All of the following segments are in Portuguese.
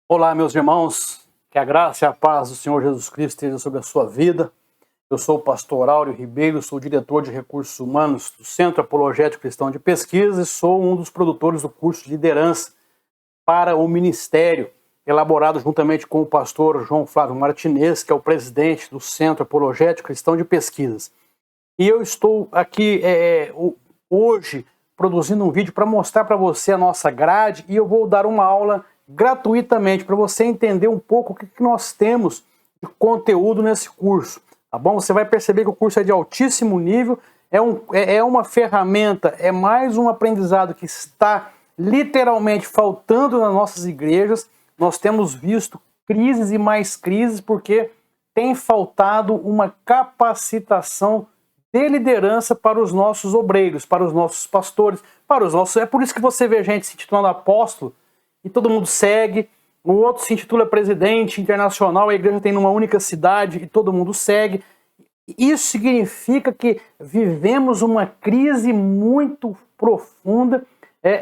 Olá, meus irmãos, que a graça e a paz do Senhor Jesus Cristo esteja sobre a sua vida. Eu sou o pastor Áureo Ribeiro, sou diretor de recursos humanos do Centro Apologético Cristão de Pesquisa e sou um dos produtores do curso de liderança para o ministério, elaborado juntamente com o pastor João Flávio Martinez, que é o presidente do Centro Apologético Cristão de Pesquisas. E eu estou aqui hoje produzindo um vídeo para mostrar para você a nossa grade e eu vou dar uma aula gratuitamente para você entender um pouco o que nós temos de conteúdo nesse curso, tá bom? Você vai perceber que o curso é de altíssimo nível, é uma ferramenta, é mais um aprendizado que está literalmente faltando nas nossas igrejas. Nós temos visto crises e mais crises porque tem faltado uma capacitação de liderança para os nossos obreiros, para os nossos pastores, para os nossos... É por isso que você vê gente se intitulando apóstolo e todo mundo segue, o outro se intitula presidente internacional, a igreja tem numa única cidade e todo mundo segue. Isso significa que vivemos uma crise muito profunda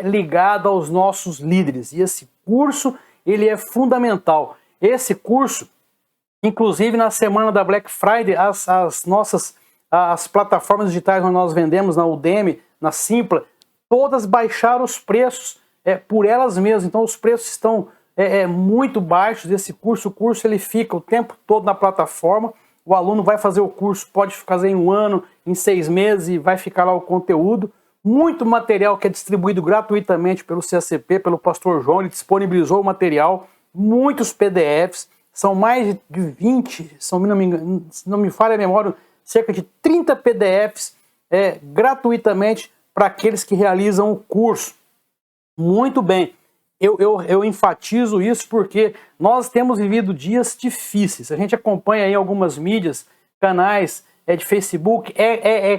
ligada aos nossos líderes. E esse curso, ele é fundamental. Esse curso, inclusive na semana da Black Friday, as plataformas digitais onde nós vendemos, na Udemy, na Simpla, todas baixaram os preços por elas mesmas. Então os preços estão muito baixos desse curso. O curso ele fica o tempo todo na plataforma. O aluno vai fazer o curso, pode fazer em 1 ano, em 6 meses e vai ficar lá o conteúdo. Muito material que é distribuído gratuitamente pelo CACP, pelo pastor João, ele disponibilizou o material, muitos PDFs, são mais de 20, se não me falha a memória, cerca de 30 PDFs gratuitamente para aqueles que realizam o curso. Muito bem, eu enfatizo isso porque nós temos vivido dias difíceis. A gente acompanha aí algumas mídias, canais de Facebook,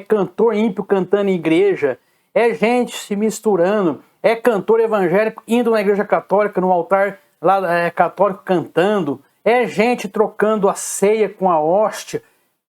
cantor ímpio cantando em igreja, é gente se misturando, é cantor evangélico indo na igreja católica, no altar lá católico cantando, é gente trocando a ceia com a hóstia.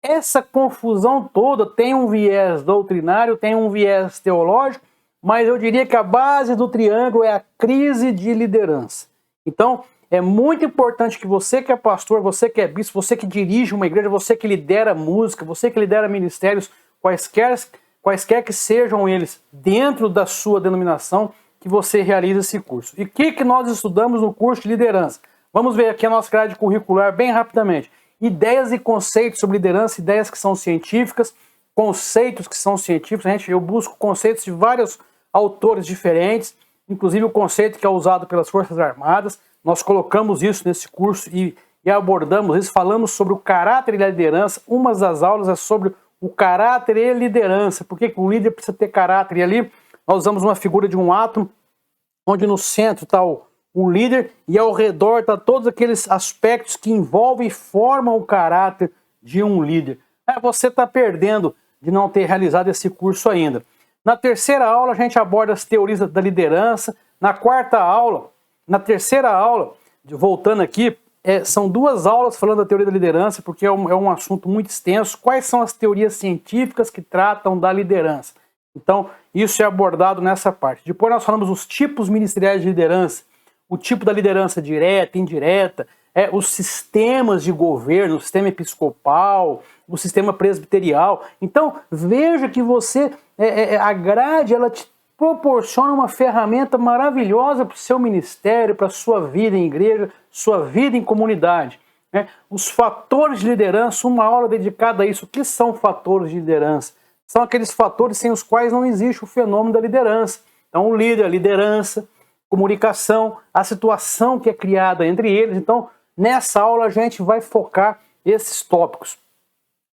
Essa confusão toda tem um viés doutrinário, tem um viés teológico, mas eu diria que a base do triângulo é a crise de liderança. Então, é muito importante que você que é pastor, você que é bispo, você que dirige uma igreja, você que lidera música, você que lidera ministérios, quaisquer que sejam eles, dentro da sua denominação, que você realize esse curso. E o que nós estudamos no curso de liderança? Vamos ver aqui a nossa grade curricular bem rapidamente. Ideias e conceitos sobre liderança, ideias que são científicas, conceitos que são científicos. Eu busco conceitos de vários autores diferentes, inclusive o conceito que é usado pelas Forças Armadas. Nós colocamos isso nesse curso e abordamos isso, falamos sobre o caráter e a liderança. Uma das aulas é sobre o caráter e a liderança, porque o líder precisa ter caráter. E ali nós usamos uma figura de um átomo, onde no centro está o líder e ao redor está todos aqueles aspectos que envolvem e formam o caráter de um líder. Você está perdendo de não ter realizado esse curso ainda. Na terceira aula a gente aborda as teorias da liderança. Na terceira aula, voltando aqui, são 2 aulas falando da teoria da liderança, porque é um assunto muito extenso. Quais são as teorias científicas que tratam da liderança? Então, isso é abordado nessa parte. Depois nós falamos os tipos ministeriais de liderança, o tipo da liderança direta, indireta, os sistemas de governo, o sistema episcopal, o sistema presbiterial. Então, veja que a grade, ela te proporciona uma ferramenta maravilhosa para o seu ministério, para a sua vida em igreja, sua vida em comunidade. Os fatores de liderança, uma aula dedicada a isso. O que são fatores de liderança? São aqueles fatores sem os quais não existe o fenômeno da liderança. Então, o líder, a liderança, comunicação, a situação que é criada entre eles. Então, nessa aula a gente vai focar esses tópicos.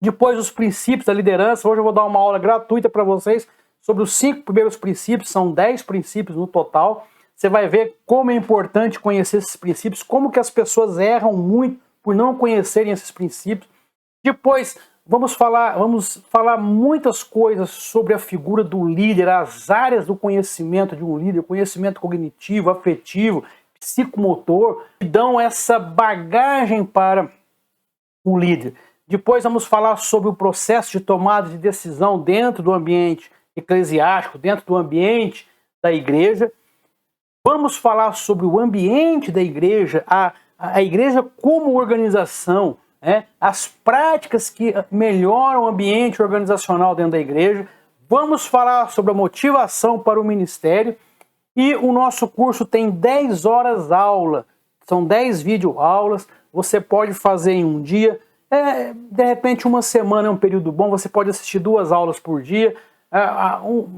Depois, os princípios da liderança. Hoje eu vou dar uma aula gratuita para vocês sobre os 5 primeiros princípios, são 10 princípios no total. Você vai ver como é importante conhecer esses princípios, como que as pessoas erram muito por não conhecerem esses princípios. Depois, vamos falar muitas coisas sobre a figura do líder, as áreas do conhecimento de um líder, conhecimento cognitivo, afetivo, psicomotor, que dão essa bagagem para o líder. Depois vamos falar sobre o processo de tomada de decisão dentro do ambiente eclesiástico, dentro do ambiente da igreja. Vamos falar sobre o ambiente da igreja, a igreja como organização, as práticas que melhoram o ambiente organizacional dentro da igreja. Vamos falar sobre a motivação para o ministério. E o nosso curso tem 10 horas aula, são 10 videoaulas, você pode fazer em um dia, de repente uma semana é um período bom, você pode assistir 2 aulas por dia,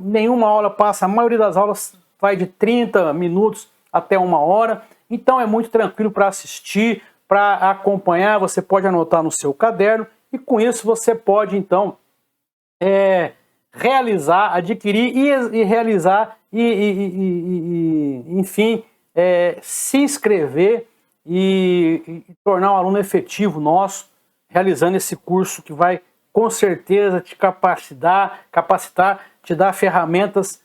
nenhuma aula passa, a maioria das aulas vai de 30 minutos até 1 hora, então é muito tranquilo para assistir, para acompanhar, você pode anotar no seu caderno, e com isso você pode então realizar, adquirir e realizar, enfim, se inscrever e tornar um aluno efetivo nosso, realizando esse curso que vai com certeza te capacitar, te dar ferramentas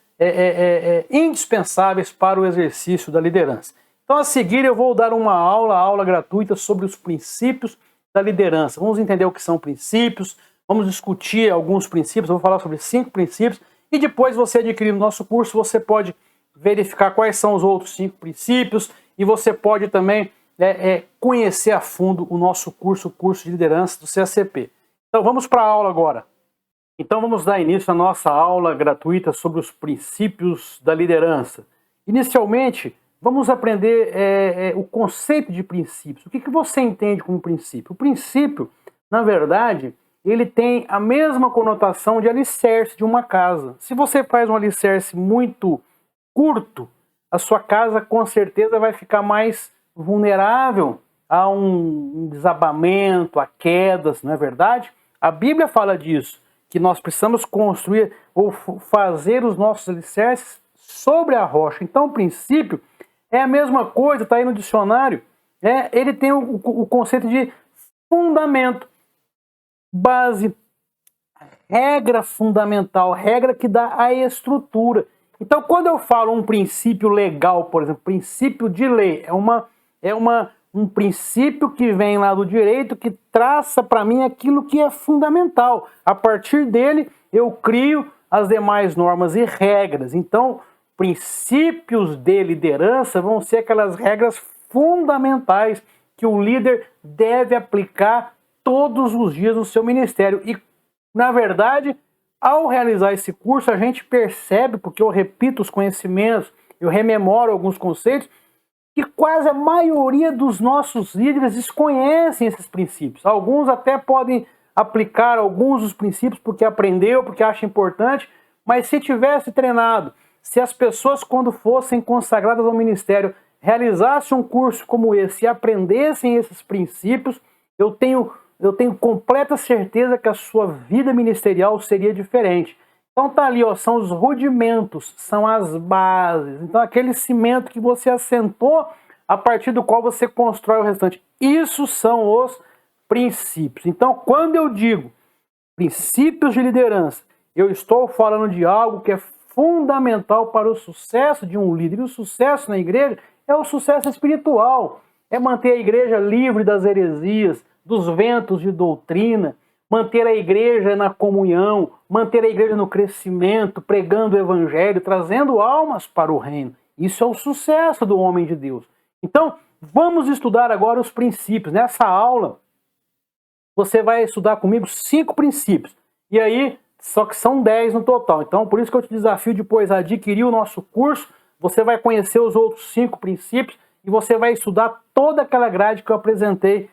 indispensáveis para o exercício da liderança. Então, a seguir, eu vou dar uma aula gratuita sobre os princípios da liderança. Vamos entender o que são princípios, vamos discutir alguns princípios, eu vou falar sobre 5 princípios, e depois você adquirindo o nosso curso, você pode verificar quais são os outros 5 princípios, e você pode também conhecer a fundo o nosso curso, o curso de liderança do CACP. Então vamos para a aula agora. Então vamos dar início à nossa aula gratuita sobre os princípios da liderança. Inicialmente, vamos aprender o conceito de princípios. O que você entende como princípio? O princípio, na verdade, ele tem a mesma conotação de alicerce de uma casa. Se você faz um alicerce muito curto, a sua casa com certeza vai ficar mais vulnerável a um desabamento, a quedas, não é verdade? A Bíblia fala disso, que nós precisamos construir ou fazer os nossos alicerces sobre a rocha. Então, o princípio é a mesma coisa, está aí no dicionário. Ele tem o conceito de fundamento, base, regra fundamental, regra que dá a estrutura. Então, quando eu falo um princípio legal, por exemplo, princípio de lei, um princípio que vem lá do direito, que traça para mim aquilo que é fundamental. A partir dele, eu crio as demais normas e regras. Então, princípios de liderança vão ser aquelas regras fundamentais que o líder deve aplicar todos os dias no seu ministério. E, na verdade, ao realizar esse curso, a gente percebe, porque eu repito os conhecimentos, eu rememoro alguns conceitos, que quase a maioria dos nossos líderes desconhecem esses princípios. Alguns até podem aplicar alguns dos princípios porque aprendeu, porque acha importante, mas se tivesse treinado, se as pessoas, quando fossem consagradas ao ministério, realizassem um curso como esse e aprendessem esses princípios, eu tenho completa certeza que a sua vida ministerial seria diferente. Então tá ali, são os rudimentos, são as bases. Então aquele cimento que você assentou, a partir do qual você constrói o restante. Isso são os princípios. Então quando eu digo princípios de liderança, eu estou falando de algo que é fundamental para o sucesso de um líder. E o sucesso na igreja é o sucesso espiritual. É manter a igreja livre das heresias, dos ventos de doutrina, manter a igreja na comunhão, manter a igreja no crescimento, pregando o evangelho, trazendo almas para o reino. Isso é o sucesso do homem de Deus. Então, vamos estudar agora os princípios. Nessa aula, você vai estudar comigo 5 princípios. E aí, só que são 10 no total. Então, por isso que eu te desafio depois a adquirir o nosso curso. Você vai conhecer os outros 5 princípios e você vai estudar toda aquela grade que eu apresentei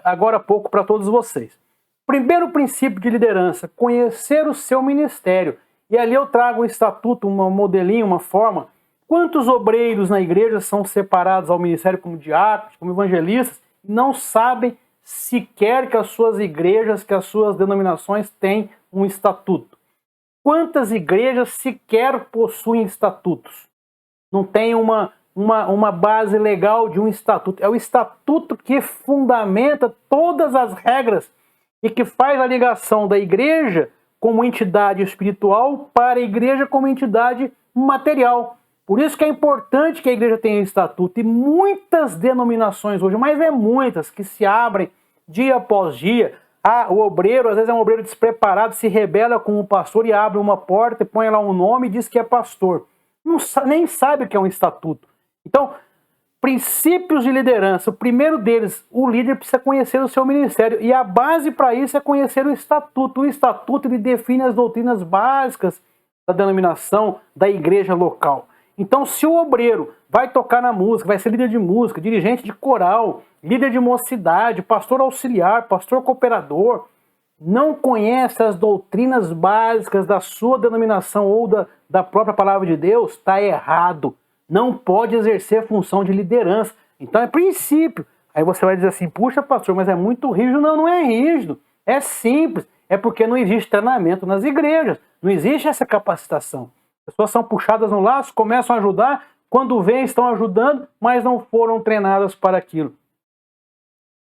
agora há pouco para todos vocês. Primeiro princípio de liderança, conhecer o seu ministério. E ali eu trago um estatuto, um modelinho, uma forma. Quantos obreiros na igreja são separados ao ministério como diáconos, como evangelistas, e não sabem sequer que as suas igrejas, que as suas denominações têm um estatuto? Quantas igrejas sequer possuem estatutos? Não tem uma base legal de um estatuto. É o estatuto que fundamenta todas as regras e que faz a ligação da igreja como entidade espiritual para a igreja como entidade material. Por isso que é importante que a igreja tenha estatuto. E muitas denominações hoje, mas muitas, que se abrem dia após dia. O obreiro, às vezes é um obreiro despreparado, se rebela com o pastor e abre uma porta, põe lá um nome e diz que é pastor. Nem sabe o que é um estatuto. Então, princípios de liderança. O primeiro deles, o líder precisa conhecer o seu ministério. E a base para isso é conhecer o estatuto. O estatuto ele define as doutrinas básicas da denominação da igreja local. Então, se o obreiro vai tocar na música, vai ser líder de música, dirigente de coral, líder de mocidade, pastor auxiliar, pastor cooperador, não conhece as doutrinas básicas da sua denominação ou da própria palavra de Deus, está errado. Não pode exercer função de liderança. Então é princípio. Aí você vai dizer assim, puxa pastor, mas é muito rígido. Não, não é rígido. É simples. É porque não existe treinamento nas igrejas. Não existe essa capacitação. As pessoas são puxadas no laço, começam a ajudar, quando vêm estão ajudando, mas não foram treinadas para aquilo.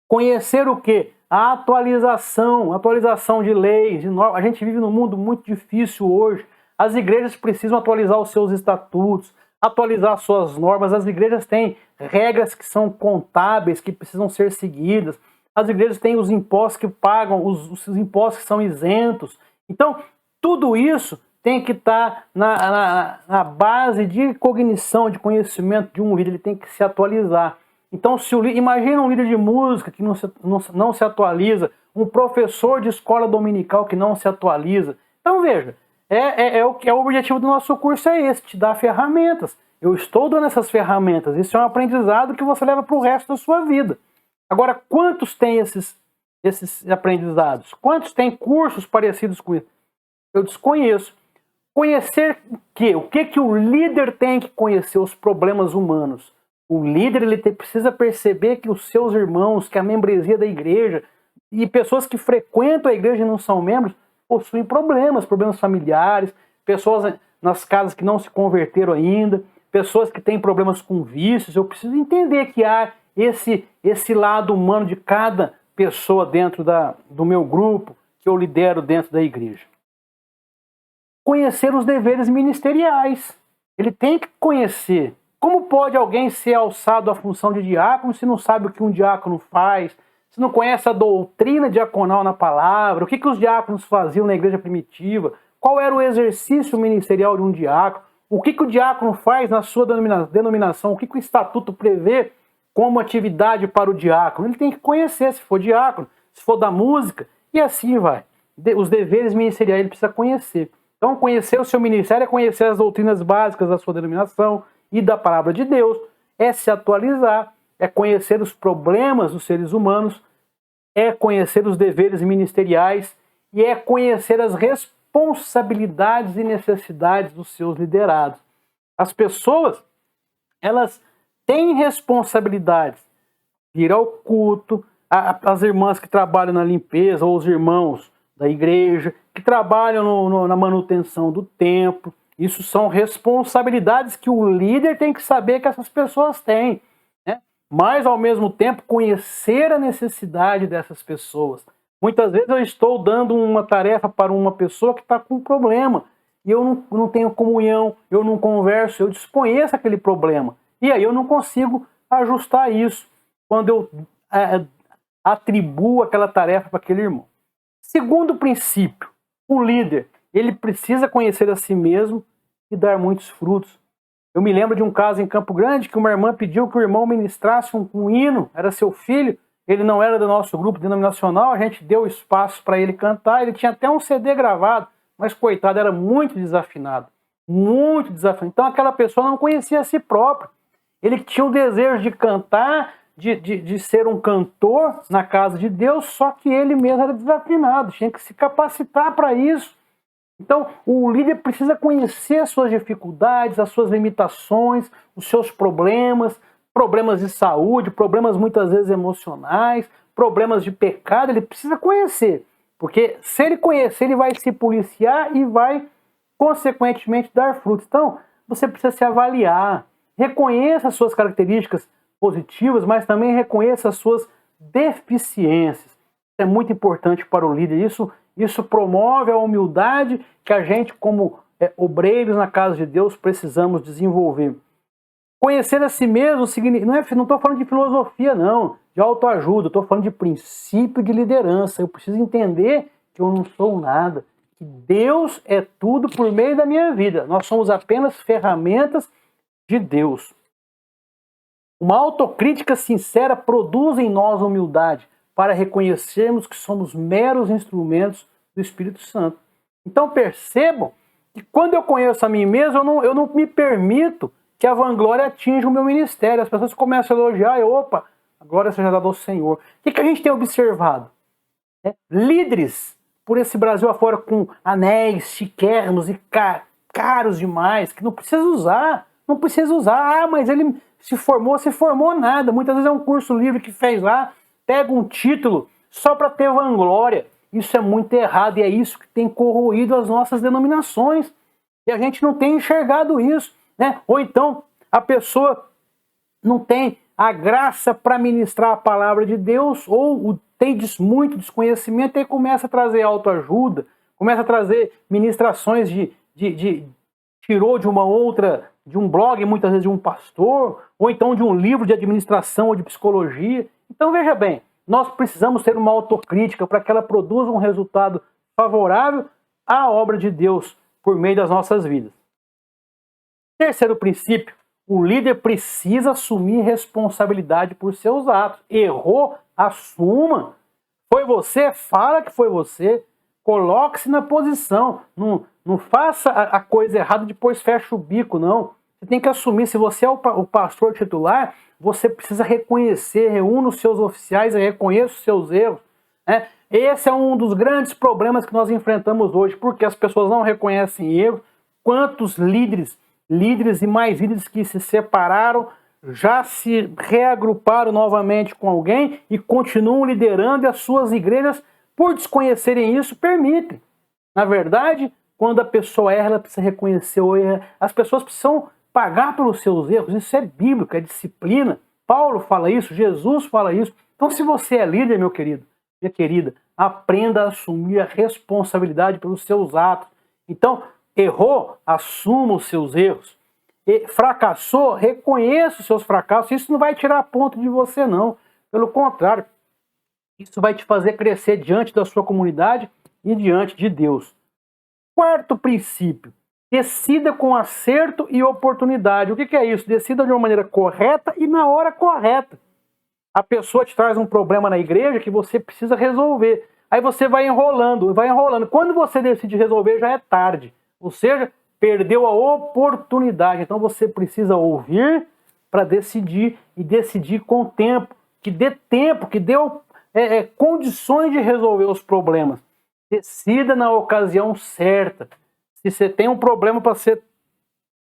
Conhecer o quê? A atualização de leis, de normas. A gente vive num mundo muito difícil hoje. As igrejas precisam atualizar os seus estatutos, atualizar suas normas. As igrejas têm regras que são contábeis, que precisam ser seguidas. As igrejas têm os impostos que pagam, os impostos que são isentos. Então, tudo isso tem que estar na base de cognição, de conhecimento de um líder. Ele tem que se atualizar. Então, imagina um líder de música que não se atualiza, um professor de escola dominical que não se atualiza. Então, veja, o objetivo do nosso curso é esse, te dar ferramentas. Eu estou dando essas ferramentas. Isso é um aprendizado que você leva para o resto da sua vida. Agora, quantos têm esses aprendizados? Quantos têm cursos parecidos com isso? Eu desconheço. Conhecer o quê? O que o líder tem que conhecer? Os problemas humanos. O líder precisa perceber que os seus irmãos, que a membresia da igreja e pessoas que frequentam a igreja e não são membros, possuem problemas familiares, pessoas nas casas que não se converteram ainda, pessoas que têm problemas com vícios. Eu preciso entender que há esse lado humano de cada pessoa dentro do meu grupo, que eu lidero dentro da igreja. Conhecer os deveres ministeriais. Ele tem que conhecer. Como pode alguém ser alçado à função de diácono se não sabe o que um diácono faz, se não conhece a doutrina diaconal na palavra, o que os diáconos faziam na igreja primitiva, qual era o exercício ministerial de um diácono, o que o diácono faz na sua denominação, o que o estatuto prevê como atividade para o diácono? Ele tem que conhecer, se for diácono, se for da música, e assim vai. Os deveres ministeriais ele precisa conhecer. Então, conhecer o seu ministério é conhecer as doutrinas básicas da sua denominação e da palavra de Deus, é se atualizar, é conhecer os problemas dos seres humanos, é conhecer os deveres ministeriais e é conhecer as responsabilidades e necessidades dos seus liderados. As pessoas, elas têm responsabilidades. Ir ao culto, as irmãs que trabalham na limpeza ou os irmãos da igreja, que trabalham na manutenção do templo. Isso são responsabilidades que o líder tem que saber que essas pessoas têm, né? Mas, ao mesmo tempo, conhecer a necessidade dessas pessoas. Muitas vezes eu estou dando uma tarefa para uma pessoa que está com um problema e eu não tenho comunhão, eu não converso, eu desconheço aquele problema. E aí eu não consigo ajustar isso quando eu atribuo aquela tarefa para aquele irmão. Segundo princípio, o líder, ele precisa conhecer a si mesmo e dar muitos frutos. Eu me lembro de um caso em Campo Grande que uma irmã pediu que o irmão ministrasse um hino, era seu filho, ele não era do nosso grupo denominacional, a gente deu espaço para ele cantar, ele tinha até um CD gravado, mas coitado, era muito desafinado. Muito desafinado. Então aquela pessoa não conhecia a si próprio. Ele tinha o desejo de cantar, de ser um cantor na casa de Deus, só que ele mesmo era desafinado, tinha que se capacitar para isso. Então, o líder precisa conhecer as suas dificuldades, as suas limitações, os seus problemas de saúde, problemas muitas vezes emocionais, problemas de pecado, ele precisa conhecer. Porque se ele conhecer, ele vai se policiar e vai, consequentemente, dar frutos. Então, você precisa se avaliar, reconheça as suas características positivas, mas também reconheça as suas deficiências. Isso é muito importante para o líder. Isso promove a humildade que a gente, como obreiros na casa de Deus, precisamos desenvolver. Conhecer a si mesmo, não estou falando de filosofia, não, de autoajuda, estou falando de princípio de liderança. Eu preciso entender que eu não sou nada, que Deus é tudo por meio da minha vida. Nós somos apenas ferramentas de Deus. Uma autocrítica sincera produz em nós humildade para reconhecermos que somos meros instrumentos do Espírito Santo. Então percebam que quando eu conheço a mim mesmo, eu não me permito que a vanglória atinja o meu ministério. As pessoas começam a elogiar e, opa, a glória seja dada ao Senhor. O que a gente tem observado? Líderes por esse Brasil afora com anéis chiquérrimos e caros demais, que não precisa usar. Não precisa usar. Ah, mas ele se formou nada. Muitas vezes é um curso livre que fez lá, pega um título só para ter vanglória. Isso é muito errado e é isso que tem corroído as nossas denominações. E a gente não tem enxergado isso, né? Ou então a pessoa não tem a graça para ministrar a palavra de Deus, ou tem muito desconhecimento e aí começa a trazer autoajuda, começa a trazer ministrações tirou de uma outra, de um blog, muitas vezes de um pastor, ou então de um livro de administração ou de psicologia. Então veja bem, nós precisamos ter uma autocrítica para que ela produza um resultado favorável à obra de Deus por meio das nossas vidas. Terceiro princípio, o líder precisa assumir responsabilidade por seus atos. Errou, assuma. Foi você, fala que foi você. Coloque-se na posição. Não faça a coisa errada e depois fecha o bico, não. Você tem que assumir. Se você é o pastor titular, você precisa reconhecer, reúna os seus oficiais e reconheça os seus erros. Né? Esse é um dos grandes problemas que nós enfrentamos hoje, porque as pessoas não reconhecem erros. Quantos líderes e mais líderes que se separaram, já se reagruparam novamente com alguém e continuam liderando, e as suas igrejas, por desconhecerem isso, permitem. Na verdade, quando a pessoa erra, ela precisa reconhecer o erro. As pessoas precisam pagar pelos seus erros. Isso é bíblico, é disciplina. Paulo fala isso, Jesus fala isso. Então, se você é líder, meu querido, minha querida, aprenda a assumir a responsabilidade pelos seus atos. Então, errou, assuma os seus erros. Fracassou, reconheça os seus fracassos. Isso não vai tirar ponto de você, não. Pelo contrário, isso vai te fazer crescer diante da sua comunidade e diante de Deus. Quarto princípio, decida com acerto e oportunidade. O que é isso? Decida de uma maneira correta e na hora correta. A pessoa te traz um problema na igreja que você precisa resolver. Aí você vai enrolando, vai enrolando. Quando você decide resolver, já é tarde. Ou seja, perdeu a oportunidade. Então você precisa ouvir para decidir, e decidir com tempo. Que dê tempo, que dê condições de resolver os problemas. Decida na ocasião certa. Se você tem um problema para ser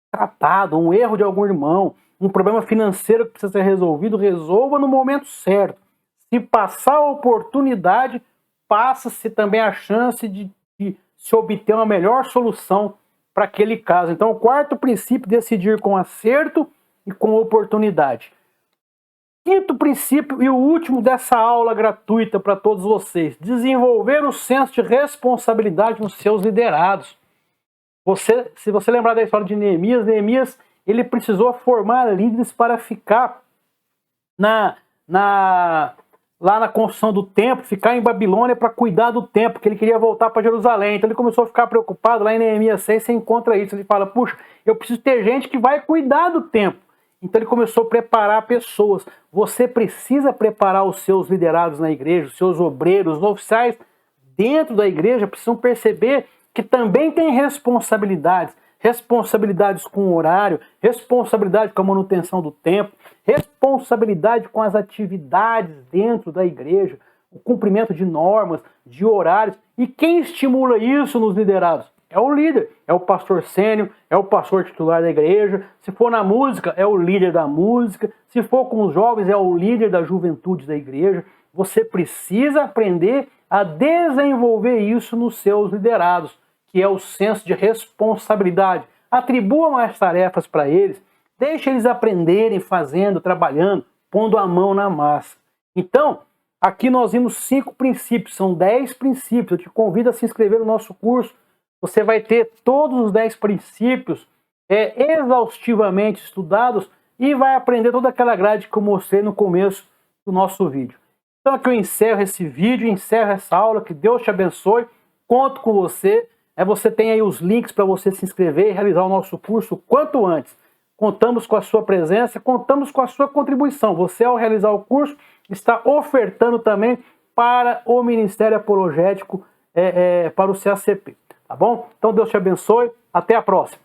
tratado, um erro de algum irmão, um problema financeiro que precisa ser resolvido, resolva no momento certo. Se passar a oportunidade, passa-se também a chance de se obter uma melhor solução para aquele caso. Então, o quarto princípio, decidir com acerto e com oportunidade. Quinto princípio e o último dessa aula gratuita para todos vocês, desenvolver o senso de responsabilidade nos seus liderados. Se você lembrar da história de Neemias, ele precisou formar líderes para ficar lá na construção do templo, ficar em Babilônia para cuidar do templo, porque ele queria voltar para Jerusalém. Então ele começou a ficar preocupado. Lá em Neemias 6 você encontra isso. Ele fala, puxa, eu preciso ter gente que vai cuidar do templo. Então ele começou a preparar pessoas. Você precisa preparar os seus liderados na igreja, os seus obreiros, os oficiais dentro da igreja precisam perceber que também tem responsabilidades. Responsabilidades com o horário, responsabilidade com a manutenção do templo, responsabilidade com as atividades dentro da igreja, o cumprimento de normas, de horários. E quem estimula isso nos liderados? É o líder, é o pastor sênior, é o pastor titular da igreja. Se for na música, é o líder da música. Se for com os jovens, é o líder da juventude da igreja. Você precisa aprender a desenvolver isso nos seus liderados, que é o senso de responsabilidade. Atribua mais tarefas para eles, deixe eles aprenderem fazendo, trabalhando, pondo a mão na massa. Então, aqui nós vimos 5 princípios, são 10 princípios. Eu te convido a se inscrever no nosso curso. Você vai ter todos os 10 princípios exaustivamente estudados e vai aprender toda aquela grade que eu mostrei no começo do nosso vídeo. Então aqui eu encerro esse vídeo, encerro essa aula. Que Deus te abençoe. Conto com você. Você tem aí os links para você se inscrever e realizar o nosso curso quanto antes. contamos com a sua presença, contamos com a sua contribuição. Você, ao realizar o curso, está ofertando também para o Ministério Apologético, para o CACP. Tá bom? Então Deus te abençoe. Até a próxima.